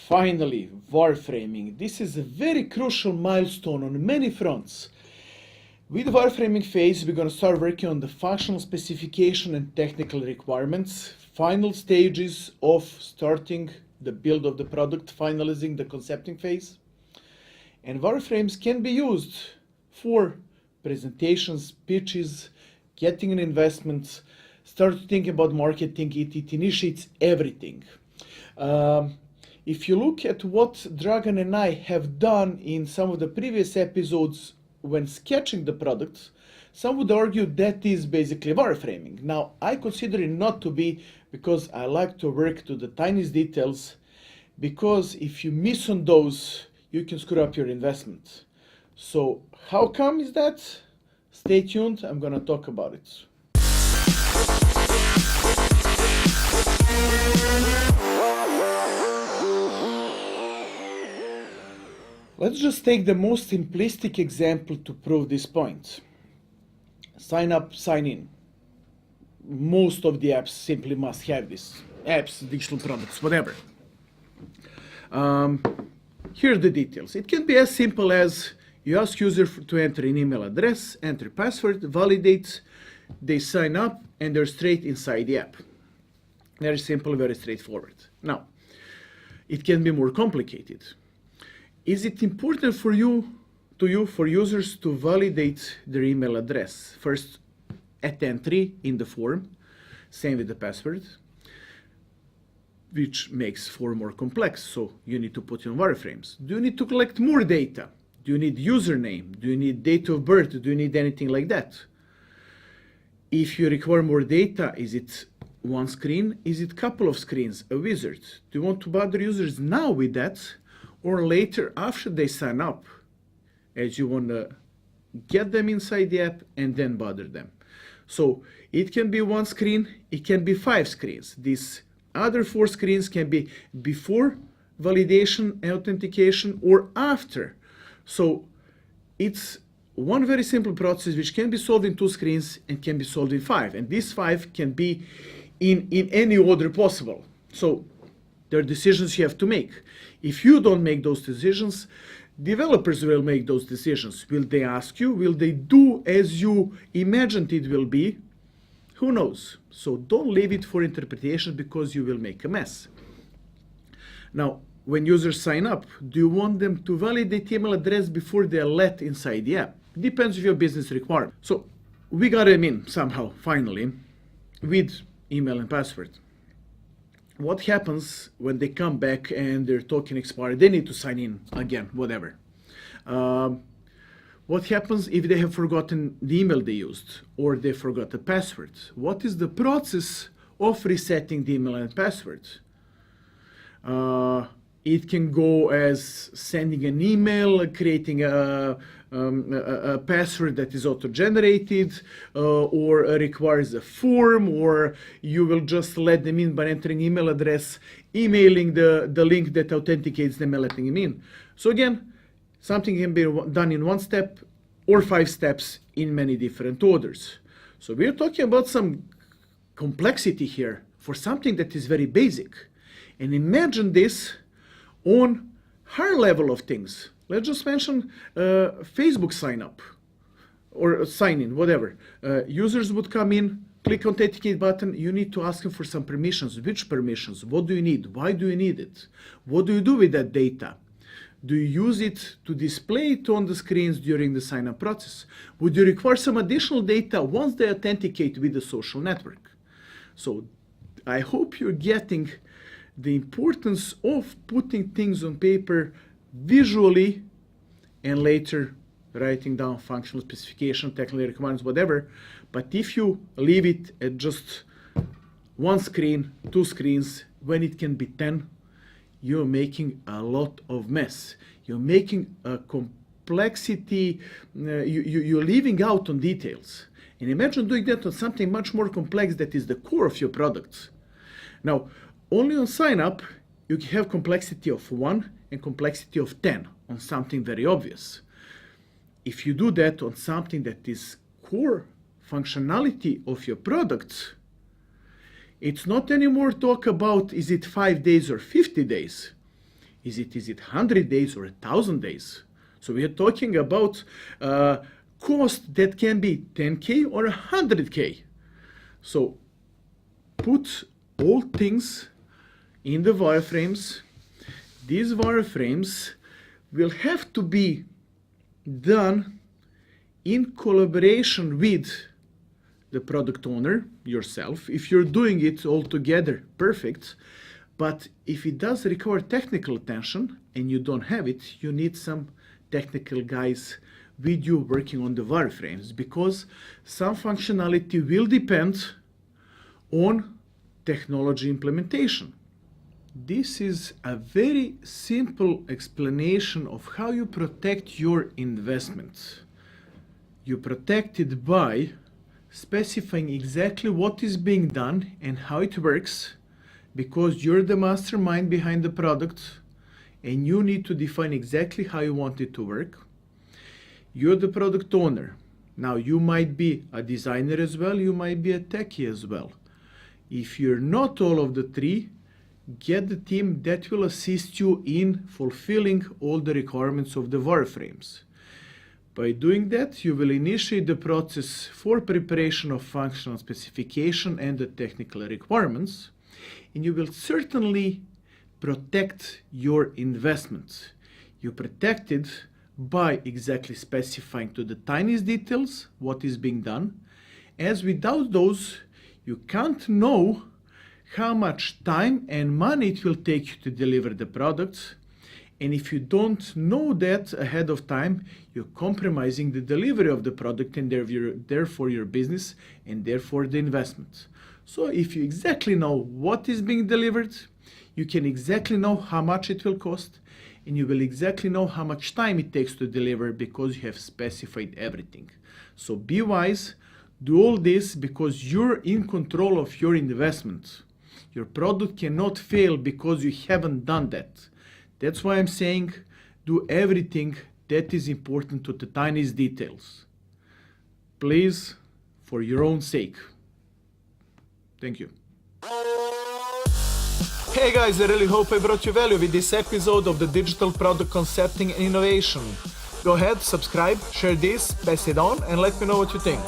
Finally, wireframing. This is a very crucial milestone on many fronts. With the wireframing phase, we're going to start working on the functional specification and technical requirements, final stages of starting the build of the product, finalizing the concepting phase. And wireframes can be used for presentations, pitches, getting an investment, start thinking about marketing, it initiates everything. If you look at what Dragan and I have done in some of the previous episodes when sketching the product, some would argue that is basically wireframing. Now, I consider it not to be, because I like to work to the tiniest details, because if you miss on those, you can screw up your investment. So how come is that? Stay tuned, I'm going to talk about it. Let's just take the most simplistic example to prove this point. Sign up, sign in. Most of the apps simply must have this. Apps, digital products, whatever. Here are the details. It can be as simple as you ask user to enter an email address, enter password, validate, they sign up, and they're straight inside the app. Very simple, very straightforward. Now, it can be more complicated. Is it important for users to validate their email address? First, at entry in the form, same with the password, which makes form more complex, so you need to put in wireframes. Do you need to collect more data? Do you need username? Do you need date of birth? Do you need anything like that? If you require more data, is it one screen? Is it a couple of screens? A wizard? Do you want to bother users now with that? Or later, after they sign up, as you want to get them inside the app and then bother them. So it can be one screen, it can be 5 screens. These other 4 screens can be before validation and authentication or after. So it's one very simple process which can be solved in 2 screens and can be solved in 5. And these 5 can be in any order possible. So there are decisions you have to make. If you don't make those decisions, developers will make those decisions. Will they ask you? Will they do as you imagined it will be? Who knows? So don't leave it for interpretation because you will make a mess. Now, when users sign up, do you want them to validate email address before they are let inside the app? Depends on your business requirement. So we got them in somehow, finally, with email and password. What happens when they come back and their token expired? They need to sign in again, whatever. What happens if they have forgotten the email they used or they forgot the password? What is the process of resetting the email and password? It can go as sending an email, creating a password that is auto-generated, or requires a form, or you will just let them in by entering email address, emailing the link that authenticates them and letting them in. So again, something can be done in 1 step or 5 steps in many different orders. So we're talking about some complexity here for something that is very basic. And imagine this on higher level of things. Let's just mention Facebook sign up or sign in, whatever. Users would come in, click on authenticate button. You need to ask them for some permissions. Which permissions? What do you need? Why do you need it? What do you do with that data? Do you use it to display it on the screens during the sign up process? Would you require some additional data once they authenticate with the social network? So I hope you're getting the importance of putting things on paper visually and later writing down functional specification, technical requirements, whatever. But if you leave it at just 1 screen, 2 screens, when it can be 10, you're making a lot of mess. You're making a complexity, you're leaving out on details. And imagine doing that on something much more complex that is the core of your products. Now, only on sign up, you can have complexity of 1 and complexity of 10 on something very obvious. If you do that on something that is core functionality of your product, it's not anymore talk about is it 5 days or 50 days. Is it 100 days or 1,000 days? So we are talking about cost that can be 10K or 100K. So put all things in the wireframes. These wireframes will have to be done in collaboration with the product owner, yourself. If you're doing it all together, perfect. But if it does require technical attention and you don't have it, you need some technical guys with you working on the wireframes, because some functionality will depend on technology implementation. This is a very simple explanation of how you protect your investment. You protect it by specifying exactly what is being done and how it works, because you're the mastermind behind the product and you need to define exactly how you want it to work. You're the product owner. Now, you might be a designer as well, you might be a techie as well. If you're not all of the three, get the team that will assist you in fulfilling all the requirements of the wireframes. By doing that, you will initiate the process for preparation of functional specification and the technical requirements, and you will certainly protect your investment. You protect it by exactly specifying to the tiniest details what is being done, as without those, you can't know how much time and money it will take you to deliver the product. And if you don't know that ahead of time, you're compromising the delivery of the product and therefore your business and therefore the investment. So if you exactly know what is being delivered, you can exactly know how much it will cost, and you will exactly know how much time it takes to deliver because you have specified everything. So be wise, do all this because you're in control of your investment. Your product cannot fail because you haven't done that. That's why I'm saying do everything that is important to the tiniest details. Please, for your own sake. Thank you. Hey guys, I really hope I brought you value with this episode of the Digital Product Concepting and Innovation. Go ahead, subscribe, share this, pass it on, and let me know what you think.